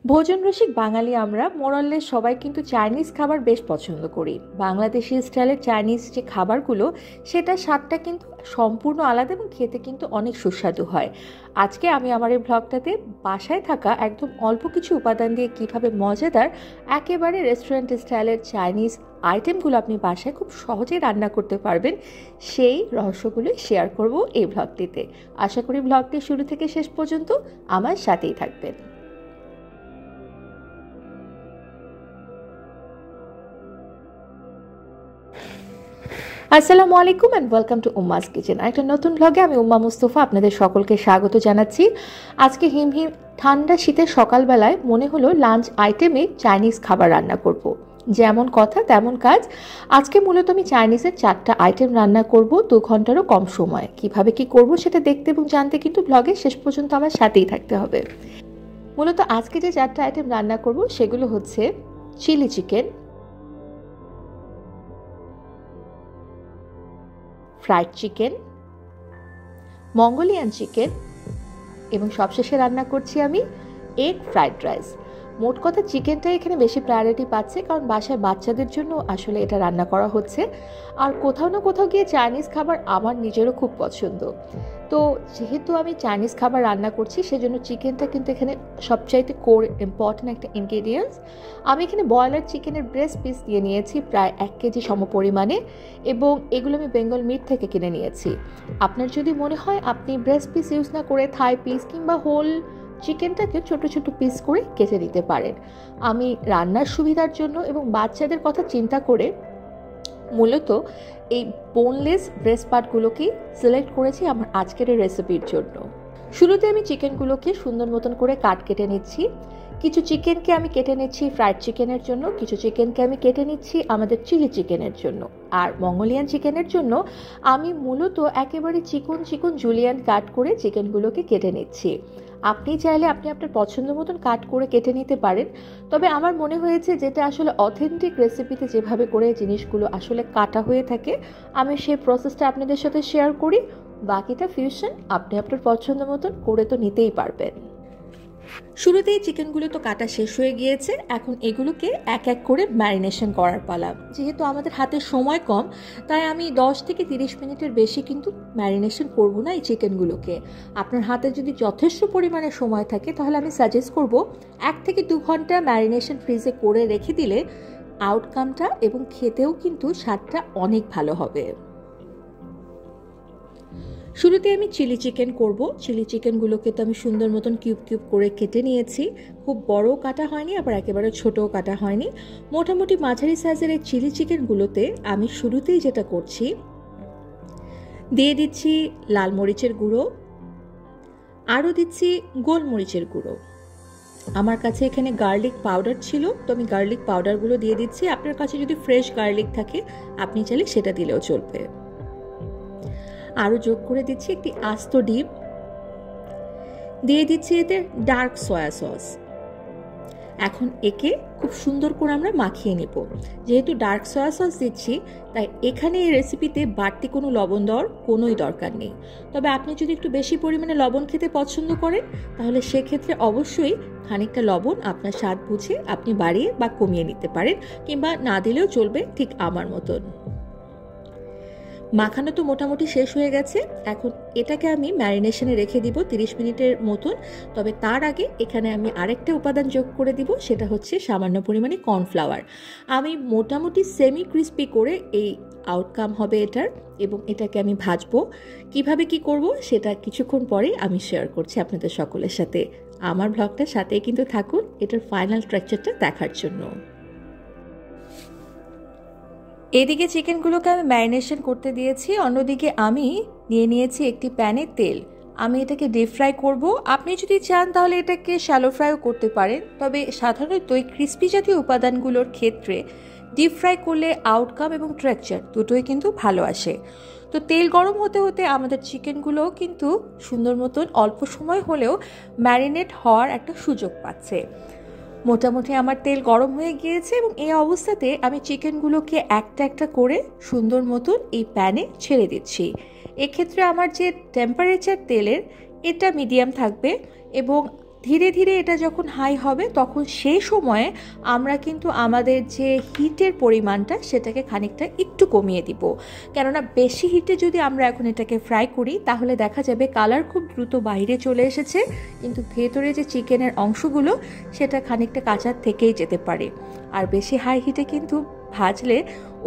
ভোজন রসিক বাঙালি আমরা মোরাললেস সবাই কিন্তু চাইনিজ খাবার বেশ পছন্দ করি। বাংলাদেশি স্টাইলের চাইনিজ যে খাবারগুলো সেটার স্বাদটা কিন্তু সম্পূর্ণ আলাদা এবং খেতে কিন্তু অনেক সুস্বাদু হয়। আজকে আমি আমার এই ব্লগটাতে বাসায় থাকা একদম অল্প কিছু উপাদান দিয়ে কিভাবে মজাদার একেবারে রেস্টুরেন্ট স্টাইলের চাইনিজ আইটেমগুলো আপনি বাসায় খুব সহজেই রান্না করতে পারবেন সেই রহস্যগুলোই শেয়ার করব এই ব্লগটিতে। আশা করি ব্লগটি শুরু থেকে শেষ পর্যন্ত আমার সাথেই থাকবেন। আসসালামু আলাইকুম অ্যান্ড ওয়েলকাম টু উম্মাস কিচেন। একটা নতুন ব্লগে আমি উম্মা মুস্তফা আপনাদের সকলকে স্বাগত জানাচ্ছি। আজকে হিমহিম ঠান্ডা শীতের সকালবেলায় মনে হলো লাঞ্চ আইটেমে চাইনিজ খাবার রান্না করব। যেমন কথা তেমন কাজ। আজকে মূলত আমি চাইনিজের 4টা আইটেম রান্না করব 2 ঘন্টারও কম সময়। কিভাবে কি করব সেটা দেখতে এবং জানতে কিন্তু ব্লগের শেষ পর্যন্ত আমার সাথেই থাকতে হবে। মূলত আজকে যে 4টা আইটেম রান্না করব সেগুলো হচ্ছে chilli chicken, fried chicken, Mongolian chicken এবং সবশেষে রান্না করছি আমি এগ ফ্রাইড রাইস। মোট কথা চিকেনটা এখানে বেশি প্রায়োরিটি পাচ্ছে, কারণ বাসায় বাচ্চাদের জন্য আসলে এটা রান্না করা হচ্ছে। আর কোথাও না কোথাও গিয়ে চাইনিজ খাবার আমার নিজেরও খুব পছন্দ। তো যেহেতু আমি চাইনিজ খাবার রান্না করছি সেজন্য চিকেনটা কিন্তু এখানে সবচাইতে কোর ইম্পর্টেন্ট একটা ইনগ্রেডিয়েন্টস। আমি এখানে ব্রয়লার চিকেনের ব্রেস্ট পিস দিয়ে নিয়েছি প্রায় 1 কেজি সমপরিমাণে, এবং এগুলো আমি বেঙ্গল মিট থেকে কিনে নিয়েছি। আপনার যদি মনে হয় আপনি ব্রেস্ট পিস ইউজ না করে থাই পিস কিংবা হোল চিকেনটাকে ছোট ছোট পিস করে কেটে নিতে পারেন। আমি রান্নার সুবিধার জন্য এবং বাচ্চাদের কথা চিন্তা করে মূলত এই বোনলেস ব্রেস্ট পার্টগুলোকেই সিলেক্ট করেছি আমার আজকের এই রেসিপির জন্য। শুরুতে আমি চিকেনগুলোকে সুন্দর মতন করে কাট কেটে নিচ্ছি। কিছু চিকেনকে আমি কেটে নিচ্ছি ফ্রাইড চিকেনের জন্য, কিছু চিকেনকে আমি কেটে নিচ্ছি আমাদের চিলি চিকেনের জন্য। আর মঙ্গোলিয়ান চিকেনের জন্য আমি মূলত একেবারে চিকন চিকন জুলিয়ান কাট করে চিকেনগুলোকে কেটে নিচ্ছি। আপনি চাইলে আপনি আপনার পছন্দ মতন কাট করে কেটে নিতে পারেন, তবে আমার মনে হয়েছে যেটা আসলে অথেন্টিক রেসিপিতে যেভাবে করে জিনিসগুলো আসলে কাটা হয়ে থাকে আমি সেই প্রসেসটা আপনাদের সাথে শেয়ার করি। বাকিটা ফিউশন আপনি আপনার পছন্দ মতন করে তো নিতেই পারবেন। শুরুতেই চিকেনগুলো তো কাটা শেষ হয়ে গিয়েছে, এখন এগুলোকে এক এক করে ম্যারিনেশন করার পালা। যেহেতু আমাদের হাতে সময় কম তাই আমি 10 থেকে 30 মিনিটের বেশি কিন্তু ম্যারিনেশন করব না এই চিকেনগুলোকে। আপনার হাতে যদি যথেষ্ট পরিমাণে সময় থাকে তাহলে আমি সাজেস্ট করব 1 থেকে 2 ঘন্টা ম্যারিনেশন ফ্রিজে করে রেখে দিলে আউটকামটা এবং খেতেও কিন্তু স্বাদটা অনেক ভালো হবে। শুরুতে আমি চিলি চিকেন করব। চিলি চিকেনগুলোকে তো আমি সুন্দর মতন কিউব কিউব করে কেটে নিয়েছি। খুব বড়ও কাটা হয়নি আবার একেবারে ছোটও কাটা হয়নি, মোটামুটি মাঝারি সাইজের এই চিলি চিকেনগুলোতে আমি শুরুতেই যেটা করছি দিয়ে দিচ্ছি লাল মরিচের গুঁড়ো, আরও দিচ্ছি গোলমরিচের গুঁড়ো। আমার কাছে এখানে গার্লিক পাউডার ছিল তো আমি গার্লিক পাউডারগুলো দিয়ে দিচ্ছি। আপনার কাছে যদি ফ্রেশ গার্লিক থাকে আপনি চাইলে সেটা দিলেও চলবে। আরও যোগ করে দিচ্ছি একটি আস্ত ডিম, দিয়ে দিচ্ছি এতে ডার্ক সয়া সস। এখন একে খুব সুন্দর করে আমরা মাখিয়ে নেব। যেহেতু ডার্ক সয়া সস দিচ্ছি তাই এখানে এই রেসিপিতে বাড়তি কোনো লবণ দেওয়ার কোনোই দরকার নেই। তবে আপনি যদি একটু বেশি পরিমাণে লবণ খেতে পছন্দ করেন তাহলে সেক্ষেত্রে অবশ্যই খানিকটা লবণ আপনার স্বাদ বুঝে আপনি বাড়িয়ে বা কমিয়ে নিতে পারেন, কিংবা না দিলেও চলবে ঠিক আমার মতন। মাখানো তো মোটামুটি শেষ হয়ে গেছে, এখন এটাকে আমি ম্যারিনেশনে রেখে দিব 30 মিনিটের মতন। তবে তার আগে এখানে আমি আরেকটা উপাদান যোগ করে দিব, সেটা হচ্ছে সামান্য পরিমাণে কর্নফ্লাওয়ার। আমি মোটামুটি সেমি ক্রিস্পি করে এই আউটকাম হবে এটার, এবং এটাকে আমি ভাজবো। কিভাবে কি করব সেটা কিছুক্ষণ পরে আমি শেয়ার করছি আপনাদের সকলের সাথে। আমার ব্লগটার সাথেই কিন্তু থাকুন এটার ফাইনাল স্ট্রাকচারটা দেখার জন্য। এদিকে চিকেনগুলোকে আমি ম্যারিনেশন করতে দিয়েছি, অন্যদিকে আমি নিয়ে নিয়েছি একটি প্যানে তেল। আমি এটাকে ডিপ ফ্রাই করব। আপনি যদি চান তাহলে এটাকে শ্যালো ফ্রাইও করতে পারেন, তবে সাধারণত এই ক্রিস্পি জাতীয় উপাদানগুলোর ক্ষেত্রে ডিপ ফ্রাই করলে আউটকাম এবং টেক্সচার দুটোই কিন্তু ভালো আসে। তো তেল গরম হতে হতে আমাদের চিকেনগুলোও কিন্তু সুন্দর মতন অল্প সময় হলেও ম্যারিনেট হওয়ার একটা সুযোগ পাচ্ছে। মোটামুটি আমার তেল গরম হয়ে গিয়েছে এবং এই অবস্থাতে আমি চিকেনগুলোকে একটা একটা করে সুন্দর মতন এই প্যানে ছেড়ে দিচ্ছি। এক্ষেত্রে আমার যে টেম্পারেচার তেলের এটা মিডিয়াম থাকবে এবং ধীরে ধীরে এটা যখন হাই হবে তখন সেই সময়ে আমরা কিন্তু আমাদের যে হিটের পরিমাণটা সেটাকে খানিকটা একটু কমিয়ে দিব, কেননা বেশি হিটে যদি আমরা এখন এটাকে ফ্রাই করি তাহলে দেখা যাবে কালার খুব দ্রুত বাইরে চলে এসেছে, কিন্তু ভেতরে যে চিকেনের অংশগুলো সেটা খানিকটা কাঁচা থেকেই যেতে পারে। আর বেশি হাই হিটে কিন্তু ভাজলে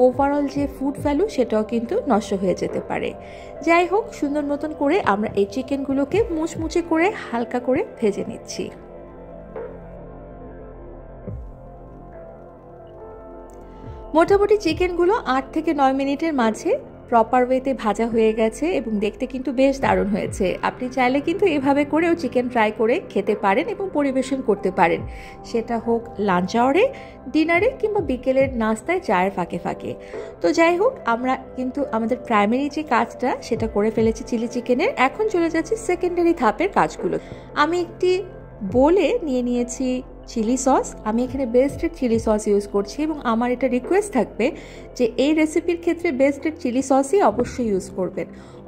ওভারঅল যে ফুড ভ্যালু সেটাও কিন্তু নষ্ট হয়ে যেতে পারে। যাই হোক, সুন্দর মতন করে আমরা এই চিকেনগুলোকে মুচমুচে করে হালকা করে ভেজে নিচ্ছি। মোটামুটি চিকেনগুলো 8 থেকে 9 মিনিটের মাঝে প্রপার ওয়েতে ভাজা হয়ে গেছে এবং দেখতে কিন্তু বেশ দারুণ হয়েছে। আপনি চাইলে কিন্তু এভাবে করেও চিকেন ফ্রাই করে খেতে পারেন এবং পরিবেশন করতে পারেন, সেটা হোক লাঞ্চ আওয়ারে, ডিনারে কিংবা বিকেলের নাস্তায়, চায়ের ফাঁকে ফাঁকে। তো যাই হোক, আমরা কিন্তু আমাদের প্রাইমারি যে কাজটা সেটা করে ফেলেছি চিলি চিকেনের। এখন চলে যাচ্ছি সেকেন্ডারি ধাপের কাজগুলো। আমি একটি বোলে নিয়ে নিয়েছি চিলি সস। আমি এখানে বেস্টেড চিলি সস ইউজ করছি এবং আমার এটা রিকোয়েস্ট থাকবে যে এই রেসিপির ক্ষেত্রে বেস্টেড চিলি সসই অবশ্যই ইউজ করবেন।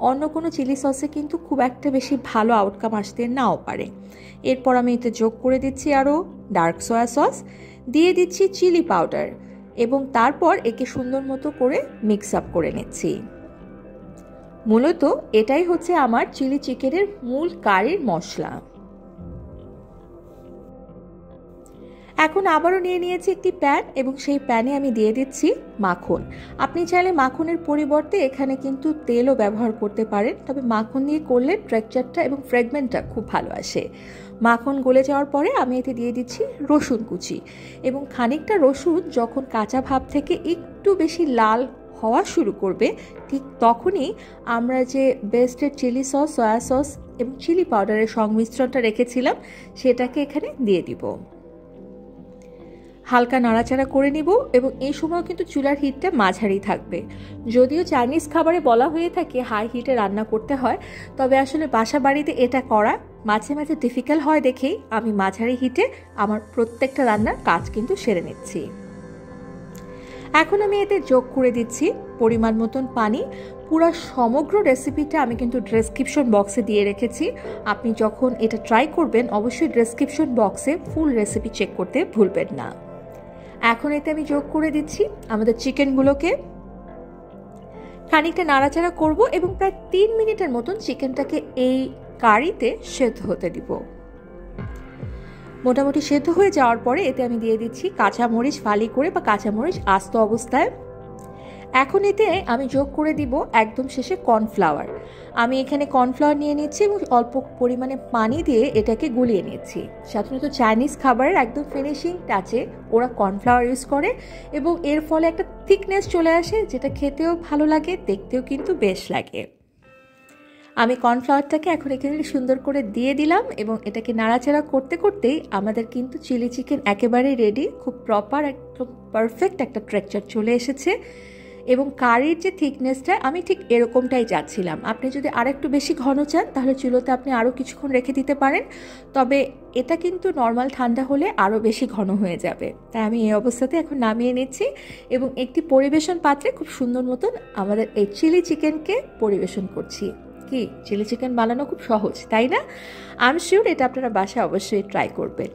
অন্য কোনো চিলি সসে কিন্তু খুব একটা বেশি ভালো আউটকাম আসতে নাও পারে। এরপর আমি এতে যোগ করে দিচ্ছি আরও ডার্ক সয়া সস, দিয়ে দিচ্ছি চিলি পাউডার এবং তারপর একে সুন্দর মতো করে মিক্স আপ করে নিচ্ছি। মূলত এটাই হচ্ছে আমার চিলি চিকেনের মূল কারির মশলা। এখন আবারও নিয়ে নিয়েছি একটি প্যান এবং সেই প্যানে আমি দিয়ে দিচ্ছি মাখন। আপনি চাইলে মাখনের পরিবর্তে এখানে কিন্তু তেলও ব্যবহার করতে পারেন, তবে মাখন দিয়ে করলে টেক্সচারটা এবং ফ্রেগমেন্টটা খুব ভালো আসে। মাখন গলে যাওয়ার পরে আমি এতে দিয়ে দিচ্ছি রসুন কুচি এবং খানিকটা রসুন যখন কাঁচা ভাব থেকে একটু বেশি লাল হওয়া শুরু করবে ঠিক তখনই আমরা যে বেস্টেড চিলি সস, সয়া সস এবং চিলি পাউডারের সংমিশ্রণটা রেখেছিলাম সেটাকে এখানে দিয়ে দিব। হালকা নাড়াচাড়া করে নিব এবং এই সময় কিন্তু চুলার হিটটা মাঝারি থাকবে। যদিও চাইনিজ খাবারে বলা হয়ে থাকে হাই হিটে রান্না করতে হয়, তবে আসলে বাসা বাড়িতে এটা করা মাঝে মাঝে ডিফিকাল্ট হয় দেখেই আমি মাঝারি হিটে আমার প্রত্যেকটা রান্নার কাজ কিন্তু সেরে নিচ্ছি। এখন আমি এতে যোগ করে দিচ্ছি পরিমাণ মতন পানি। পুরো সমগ্র রেসিপিটা আমি কিন্তু ডেসক্রিপশন বক্সে দিয়ে রেখেছি। আপনি যখন এটা ট্রাই করবেন অবশ্যই ডেসক্রিপশন বক্সে ফুল রেসিপি চেক করতে ভুলবেন না। এখন এতে আমি যোগ করে দিচ্ছি আমাদের চিকেনগুলোকে, খানিকটা নাড়াচাড়া করব এবং প্রায় 3 মিনিটের মতন চিকেনটাকে এই কারিতে সেদ্ধ হতে দিব। মোটামুটি সেদ্ধ হয়ে যাওয়ার পরে এতে আমি দিয়ে দিচ্ছি কাঁচামরিচ ফালি করে বা কাঁচামরিচ আস্ত অবস্থায়। এখন এতে আমি যোগ করে দিব একদম শেষে কর্নফ্লাওয়ার। আমি এখানে কর্নফ্লাওয়ার নিয়ে নিচ্ছি এবং অল্প পরিমাণে পানি দিয়ে এটাকে গুলিয়ে নিচ্ছি। সাধারণত চাইনিজ খাবারের একদম ফিনিশিং টাচে ওরা কর্নফ্লাওয়ার ইউজ করে এবং এর ফলে একটা থিকনেস চলে আসে যেটা খেতেও ভালো লাগে, দেখতেও কিন্তু বেশ লাগে। আমি কর্নফ্লাওয়ারটাকে এখন এখানে সুন্দর করে দিয়ে দিলাম এবং এটাকে নাড়াচাড়া করতে করতেই আমাদের কিন্তু চিলি চিকেন একেবারে রেডি। খুব প্রপার একদম পারফেক্ট একটা টেক্সচার চলে এসেছে এবং কারির যে থিকনেসটা আমি ঠিক এরকমটাই চাচ্ছিলাম। আপনি যদি আরেকটু বেশি ঘন চান তাহলে চুলোতে আপনি আরও কিছুক্ষণ রেখে দিতে পারেন, তবে এটা কিন্তু নর্মাল ঠান্ডা হলে আরও বেশি ঘন হয়ে যাবে। তাই আমি এই অবস্থাতে এখন নামিয়ে নিচ্ছি এবং একটি পরিবেশন পাত্রে খুব সুন্দর মতন আমাদের এই চিলি চিকেনকে পরিবেশন করছি। কি চিলি চিকেন বানানো খুব সহজ, তাই না? আই এম শিওর এটা আপনারা বাসায় অবশ্যই ট্রাই করবেন।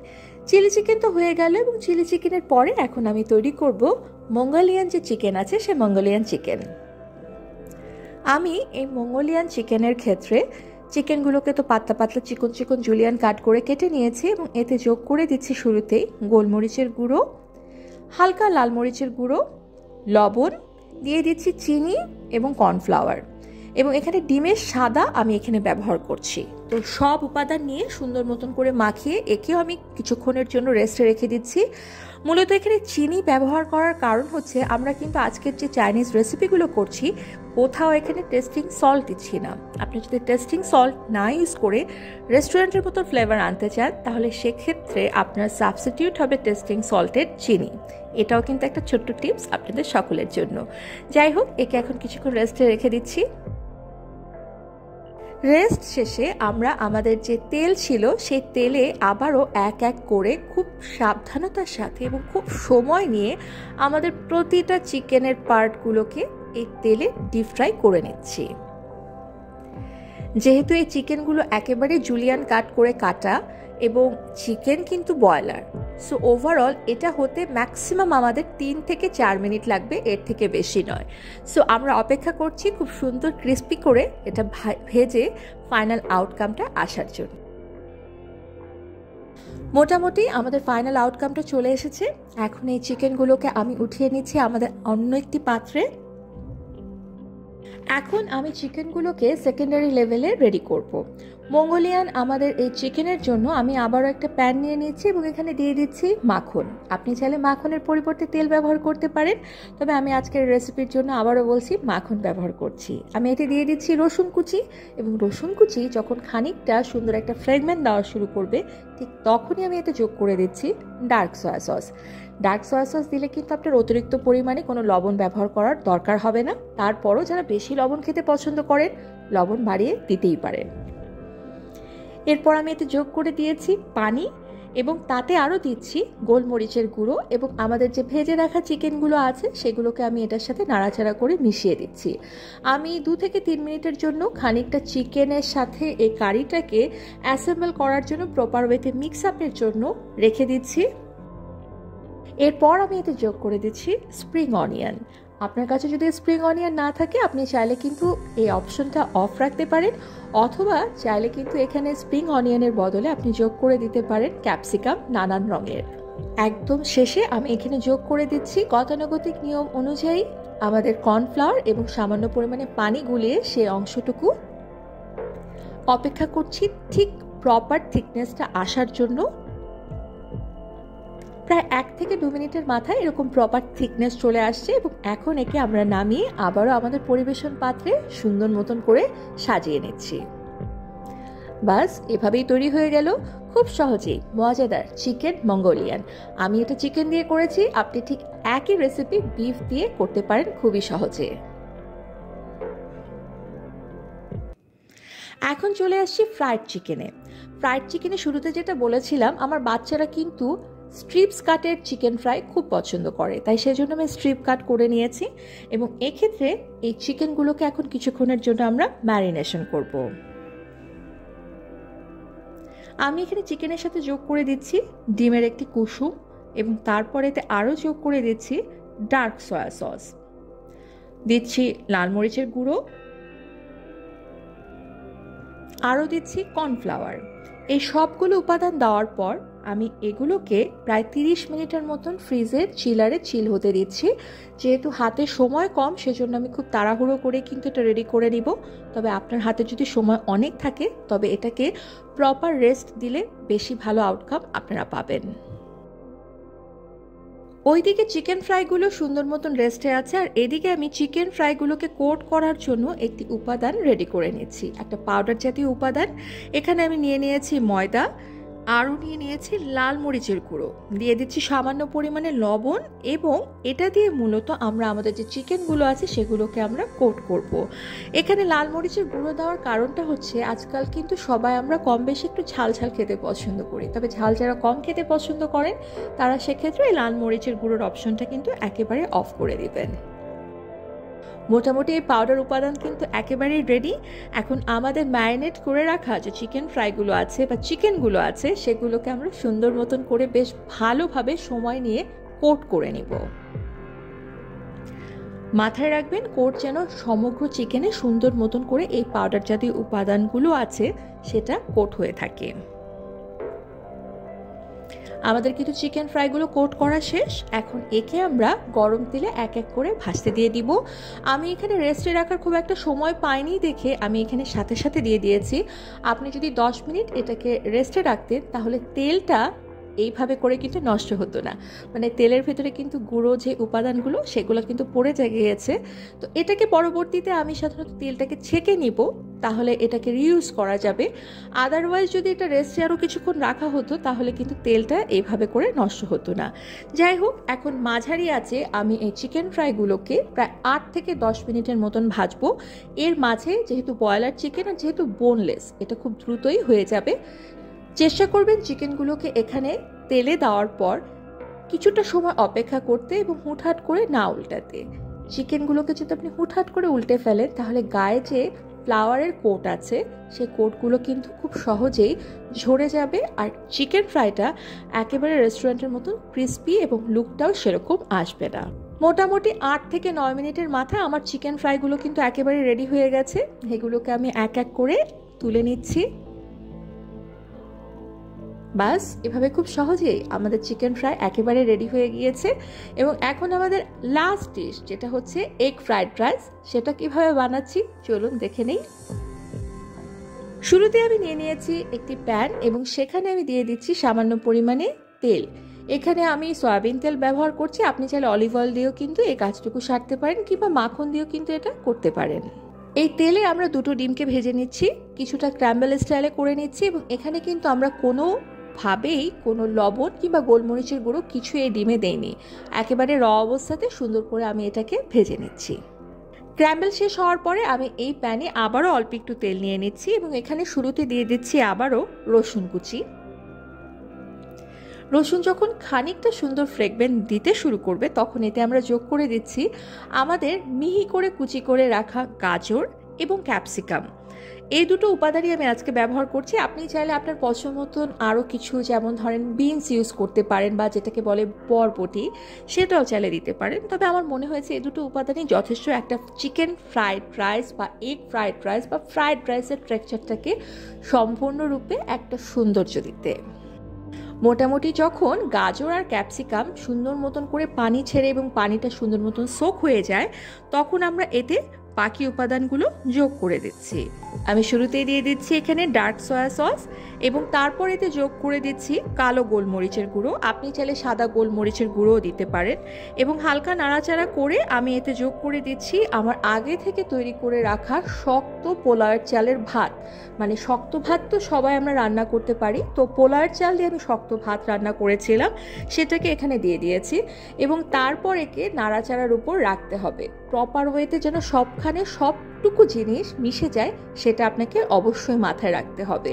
চিলি চিকেন তো হয়ে গেল এবং চিলি চিকেনের পরে এখন আমি তৈরি করব মঙ্গোলিয়ান যে চিকেন আছে সে মঙ্গোলিয়ান চিকেন। আমি এই মঙ্গোলিয়ান চিকেনের ক্ষেত্রে চিকেনগুলোকে তো পাতলা পাতলা চিকন চিকন জুলিয়ান কাট করে কেটে নিয়েছি এবং এতে যোগ করে দিচ্ছি শুরুতেই গোলমরিচের গুঁড়ো, হালকা লাল মরিচের গুঁড়ো, লবণ, দিয়ে দিচ্ছি চিনি এবং কর্নফ্লাওয়ার এবং এখানে ডিমের সাদা আমি এখানে ব্যবহার করছি। তো সব উপাদান নিয়ে সুন্দর মতন করে মাখিয়ে একেও আমি কিছুক্ষণের জন্য রেস্টে রেখে দিচ্ছি। মূলত এখানে চিনি ব্যবহার করার কারণ হচ্ছে আমরা কিন্তু আজকের যে চাইনিজ রেসিপিগুলো করছি কোথাও এখানে টেস্টিং সল্ট দিচ্ছি না। আপনি যদি টেস্টিং সল্ট না ইউজ করে রেস্টুরেন্টের মতো ফ্লেভার আনতে চান তাহলে সেক্ষেত্রে আপনার সাবস্টিটিউট হবে টেস্টিং সল্টের চিনি। এটাও কিন্তু একটা ছোট্ট টিপস আপনাদের সকলের জন্য। যাই হোক, একে এখন কিছুক্ষণ রেস্টে রেখে দিচ্ছি। রেস্ট শেষে আমরা আমাদের যে তেল ছিল সেই তেলে আবারও এক এক করে খুব সাবধানতার সাথে এবং খুব সময় নিয়ে আমাদের প্রতিটা চিকেনের পার্টগুলোকে এই তেলে ডিপ ফ্রাই করে নিচ্ছি। যেহেতু এই চিকেনগুলো একেবারে জুলিয়ান কাট করে কাটা এবং চিকেন কিন্তু ব্রয়লার। সো ওভারঅল এটা হতে ম্যাক্সিমাম আমাদের 3 থেকে 4 মিনিট লাগবে, এর থেকে বেশি নয়। সো আমরা অপেক্ষা করছি খুব সুন্দর ক্রিস্পি করে এটা ভেজে ফাইনাল আউটকামটা আসার জন্য। মোটামুটি আমাদের ফাইনাল আউটকামটা চলে এসেছে। এখন এই চিকেনগুলোকে আমি উঠিয়ে নিচ্ছি আমাদের অন্য একটি পাত্রে। এখন আমি চিকেনগুলোকে সেকেন্ডারি লেভেলে রেডি করব। মঙ্গোলিয়ান আমাদের এই চিকেনের জন্য আমি আবারও একটা প্যান নিয়ে নিচ্ছি এবং এখানে দিয়ে দিচ্ছি মাখন। আপনি চাইলে মাখনের পরিবর্তে তেল ব্যবহার করতে পারেন, তবে আমি আজকের রেসিপির জন্য আবারও বলছি মাখন ব্যবহার করছি। আমি এতে দিয়ে দিচ্ছি রসুন কুচি, এবং রসুন কুচি যখন খানিকটা সুন্দর একটা ফ্রেগমেন্ট দেওয়া শুরু করবে ঠিক তখনই আমি এতে যোগ করে দিচ্ছি dark soya sauce. Dark soya sauce দিলে কিন্তু আপনার অতিরিক্ত পরিমাণে কোনো লবণ ব্যবহার করার দরকার হবে না। তারপরও যারা বেশি লবণ খেতে পছন্দ করেন লবণ বাড়িয়ে দিতেই পারেন। এরপর আমি এতে যোগ করে দিয়েছি পানি, এবং তাতে আরও দিচ্ছি গোলমরিচের গুঁড়ো, এবং আমাদের যে ভেজে রাখা চিকেনগুলো আছে সেগুলোকে আমি এটার সাথে নাড়াচাড়া করে মিশিয়ে দিচ্ছি। আমি 2 থেকে 3 মিনিটের জন্য খানিকটা চিকেনের সাথে এই কারিটাকে অ্যাসেম্বল করার জন্য প্রপার ওয়েতে মিক্স আপের জন্য রেখে দিচ্ছি। এরপর আমি এতে যোগ করে দিচ্ছি স্প্রিং অনিয়ন। আপনার কাছে যদি স্প্রিং অনিয়ন না থাকে আপনি চাইলে কিন্তু এই অপশনটা অফ রাখতে পারেন, অথবা চাইলে কিন্তু এখানে স্প্রিং অনিয়নের বদলে আপনি যোগ করে দিতে পারেন ক্যাপসিকাম নানান রঙের। একদম শেষে আমি এখানে যোগ করে দিচ্ছি গতানুগতিক নিয়ম অনুযায়ী আমাদের কর্নফ্লাওয়ার এবং সামান্য পরিমাণে পানি গুলিয়ে সেই অংশটুকু। অপেক্ষা করছি ঠিক প্রপার থিকনেসটা আসার জন্য। প্রায় 1 থেকে 2 মিনিটের মাথায় এরকম প্রপার থিকনেস চলে আসছে, এবং এখন একে আমরা নামিয়ে আবারও আমাদের পরিবেশন পাত্রে সুন্দর মতন করে সাজিয়ে নিচ্ছি। বাস এভাবেই তৈরি হয়ে গেল খুব সহজেই মজাদার চিকেন মঙ্গোলিয়ান। আমি এটা চিকেন দিয়ে করেছি, আপনি ঠিক একই রেসিপি বিফ দিয়ে করতে পারেন খুবই সহজে। এখন চলে আসছি ফ্রাইড চিকেনে। ফ্রাইড চিকেনে শুরুতে যেটা বলেছিলাম, আমার বাচ্চারা কিন্তু স্ট্রিপস কাটের চিকেন ফ্রাই খুব পছন্দ করে, তাই সেজন্য আমি স্ট্রিপ কাট করে নিয়েছি, এবং এক্ষেত্রে এই চিকেনগুলোকে এখন কিছুক্ষণের জন্য আমরা ম্যারিনেশন করব। আমি এখানে চিকেনের সাথে যোগ করে দিচ্ছি ডিমের একটি কুসুম, এবং তারপরে এতে আরও যোগ করে দিচ্ছি ডার্ক সয়া সস, দিচ্ছি লাল মরিচের গুঁড়ো, আরও দিচ্ছি কর্নফ্লাওয়ার। এই সবগুলো উপাদান দেওয়ার পর আমি এগুলোকে প্রায় 30 মিনিটের মতন ফ্রিজের চিলারে চিল হতে দিচ্ছি। যেহেতু হাতে সময় কম সেজন্য আমি খুব তাড়াহুড়ো করে কিন্তু এটা রেডি করে নিব, তবে আপনার হাতে যদি সময় অনেক থাকে তবে এটাকে প্রপার রেস্ট দিলে বেশি ভালো আউটকাম আপনারা পাবেন। ওইদিকে চিকেন ফ্রাইগুলো সুন্দর মতন রেস্টে আছে, আর এদিকে আমি চিকেন ফ্রাইগুলোকে কোট করার জন্য একটি উপাদান রেডি করে নিচ্ছি, একটা পাউডার জাতীয় উপাদান। এখানে আমি নিয়ে নিয়েছি ময়দা, আরও নিয়ে নিয়েছি লাল মরিচের গুঁড়ো, দিয়ে দিচ্ছি সামান্য পরিমাণে লবণ, এবং এটা দিয়ে মূলত আমরা আমাদের যে চিকেনগুলো আছে সেগুলোকে আমরা কোট করব। এখানে লাল মরিচের গুঁড়ো দেওয়ার কারণটা হচ্ছে আজকাল কিন্তু সবাই আমরা কম বেশি একটু ঝাল ঝাল খেতে পছন্দ করি, তবে ঝাল যারা কম খেতে পছন্দ করেন তারা সেক্ষেত্রে এই লাল মরিচের গুঁড়োর অপশনটা কিন্তু একেবারে অফ করে দিবেন। মোটামুটি এই পাউডার উপাদান কিন্তু একেবারেই রেডি। এখন আমাদের ম্যারিনেট করে রাখা যে চিকেন ফ্রাইগুলো আছে বা চিকেনগুলো আছে সেগুলোকে আমরা সুন্দর মতন করে বেশ ভালোভাবে সময় নিয়ে কোট করে নিব। মাথায় রাখবেন কোট যেন সমগ্র চিকেনে সুন্দর মতন করে এই পাউডার জাতীয় উপাদানগুলো আছে সেটা কোট হয়ে থাকে। আমাদের কিন্তু চিকেন ফ্রাইগুলো কোট করা শেষ। এখন একে আমরা গরম তেলে এক এক করে ভাজতে দিয়ে দিব। আমি এখানে রেস্টে রাখার খুব একটা সময় পাইনি দেখে আমি এখানে সাথে সাথে দিয়ে দিয়েছি। আপনি যদি 10 মিনিট এটাকে রেস্টে রাখতেন তাহলে তেলটা এইভাবে করে কিন্তু নষ্ট হতো না, মানে তেলের ভেতরে কিন্তু গুঁড়ো যে উপাদানগুলো সেগুলো কিন্তু পড়ে গিয়েছে। তো এটাকে পরবর্তীতে আমি সাধারণত তেলটাকে ছেঁকে নিব, তাহলে এটাকে রিউজ করা যাবে। আদারওয়াইজ যদি এটা রেস্টে আরও কিছুক্ষণ রাখা হতো তাহলে কিন্তু তেলটা এইভাবে করে নষ্ট হতো না। যাই হোক, এখন মাঝারি আছে আমি এই চিকেন ফ্রাইগুলোকে প্রায় 8 থেকে 10 মিনিটের মতন ভাজবো। এর মাঝে যেহেতু ব্রয়লার চিকেন আর যেহেতু বোনলেস, এটা খুব দ্রুতই হয়ে যাবে। চেষ্টা করবেন চিকেনগুলোকে এখানে তেলে দেওয়ার পর কিছুটা সময় অপেক্ষা করতে এবং হুটহাট করে না উল্টাতে। চিকেনগুলোকে যদি আপনি হুটহাট করে উল্টে ফেলেন তাহলে গায়ে যে ফ্লাওয়ারের কোট আছে সেই কোটগুলো কিন্তু খুব সহজেই ঝরে যাবে, আর চিকেন ফ্রাইটা একেবারে রেস্টুরেন্টের মতন ক্রিস্পি এবং লুকটাও সেরকম আসবে না। মোটামুটি 8 থেকে 9 মিনিটের মাথায় আমার চিকেন ফ্রাইগুলো কিন্তু একেবারে রেডি হয়ে গেছে। এগুলোকে আমি এক এক করে তুলে নিচ্ছি। বাস এভাবে খুব সহজেই আমাদের চিকেন ফ্রাই একেবারে রেডি হয়ে গিয়েছে। এবং এখন আমাদের লাস্ট ডিশ যেটা হচ্ছে এগ ফ্রাইড রাইস, সেটা কিভাবে বানাচ্ছি চলুন দেখে নেই। শুরুতে আমি নিয়ে নিয়েছি একটি প্যান এবং সেখানে আমি দিয়ে দিচ্ছি সামান্য পরিমাণে তেল। এখানে আমি সয়াবিন তেল ব্যবহার করছি, আপনি চাইলে অলিভ অয়েল দিয়েও কিন্তু এই কাজটুকু সারতে পারেন, কিংবা মাখন দিয়েও কিন্তু এটা করতে পারেন। এই তেলে আমরা দুটো ডিমকে ভেজে নিচ্ছি, কিছুটা ক্র্যাম্বল স্টাইলে করে নিচ্ছি, এবং এখানে কিন্তু আমরা কোনোভাবেই কোনো লবণ কিংবা গোলমরিচের গুঁড়ো কিছু এই ডিমে দেইনি, একেবারে র অবস্থাতে সুন্দর করে আমি এটাকে ভেজে নিচ্ছি। ক্র্যাম্বল শেষ হওয়ার পরে আমি এই প্যানে আবারও অল্প একটু তেল নিয়ে নিচ্ছি এবং এখানে শুরুতে দিয়ে দিচ্ছি আবারও রসুন কুচি। রসুন যখন খানিকটা সুন্দর ফ্রেগরেন্স দিতে শুরু করবে তখন এতে আমরা যোগ করে দিচ্ছি আমাদের মিহি করে কুচি করে রাখা গাজর এবং ক্যাপসিকাম। এই দুটো উপাদানই আমি আজকে ব্যবহার করছি। আপনি চাইলে আপনার পছন্দ মতন আরও কিছু, যেমন ধরেন বিনস ইউজ করতে পারেন বা যেটাকে বলে বরবটি, সেটাও চাইলে দিতে পারেন। তবে আমার মনে হয়েছে এই দুটো উপাদানই যথেষ্ট একটা চিকেন ফ্রাইড রাইস বা এগ ফ্রাইড রাইস বা ফ্রাইড রাইসের টেক্সচারটাকে সম্পূর্ণরূপে একটা সৌন্দর্য দিতে। মোটামুটি যখন গাজর আর ক্যাপসিকাম সুন্দর মতন করে পানি ছেড়ে এবং পানিটা সুন্দর মতন সোক হয়ে যায় তখন আমরা এতে বাকি উপাদানগুলো যোগ করে দিচ্ছি। আমি শুরুতেই দিয়ে দিচ্ছি এখানে ডার্ক সয়া সস এবং তারপর এতে যোগ করে দিচ্ছি কালো গোলমরিচের গুঁড়ো। আপনি চাইলে সাদা গোলমরিচের গুঁড়োও দিতে পারেন। এবং হালকা নাড়াচাড়া করে আমি এতে যোগ করে দিচ্ছি আমার আগে থেকে তৈরি করে রাখা শক্ত পোলাওয়ের চালের ভাত। মানে শক্ত ভাত তো সবাই আমরা রান্না করতে পারি, তো পোলাওয়ের চাল দিয়ে আমি শক্ত ভাত রান্না করেছিলাম, সেটাকে এখানে দিয়ে দিয়েছি। এবং তারপর একে নাড়াচাড়ার উপর রাখতে হবে প্রপার ওয়েতে, যেন সবখানে সবটুকু জিনিস মিশে যায়, সেটা আপনাকে অবশ্যই মাথায় রাখতে হবে।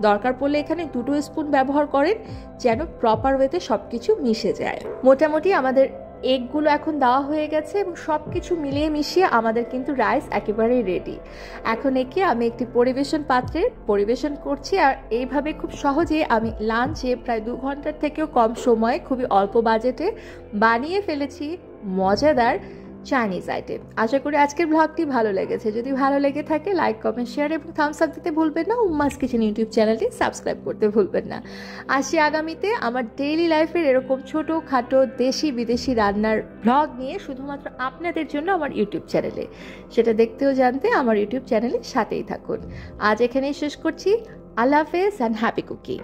দরকার পড়লে এখানে 2 স্পুন ব্যবহার করেন যেন প্রপার ওয়েতে সব কিছু মিশে যায়। মোটামুটি আমাদের এগগুলো এখন দেওয়া হয়ে গেছে এবং সব কিছু মিলিয়ে মিশিয়ে আমাদের কিন্তু রাইস একেবারেই রেডি। এখন একে আমি একটি পরিবেশন পাত্রে পরিবেশন করছি। আর এইভাবে খুব সহজে আমি লাঞ্চে প্রায় 2 ঘন্টার থেকেও কম সময়ে খুবই অল্প বাজেটে বানিয়ে ফেলেছি মজাদার চাইনিজ আইটেম। আশা করি আজকের ব্লগটি ভালো লেগেছে। যদি ভালো লেগে থাকে লাইক, কমেন্ট, শেয়ার এবং থামস আপ দিতে ভুলবেন না। উম্মাস কিচেন ইউটিউব চ্যানেলটি সাবস্ক্রাইব করতে ভুলবেন না। আসি আগামীতে আমার ডেইলি লাইফের এরকম ছোটো খাটো দেশি বিদেশি রান্নার ব্লগ নিয়ে শুধুমাত্র আপনাদের জন্য আমার ইউটিউব চ্যানেলে। সেটা দেখতেও জানতে আমার ইউটিউব চ্যানেলের সাথেই থাকুন। আজ এখানেই শেষ করছি। আল্লাহ হাফেজ অ্যান্ড হ্যাপি কুকিং।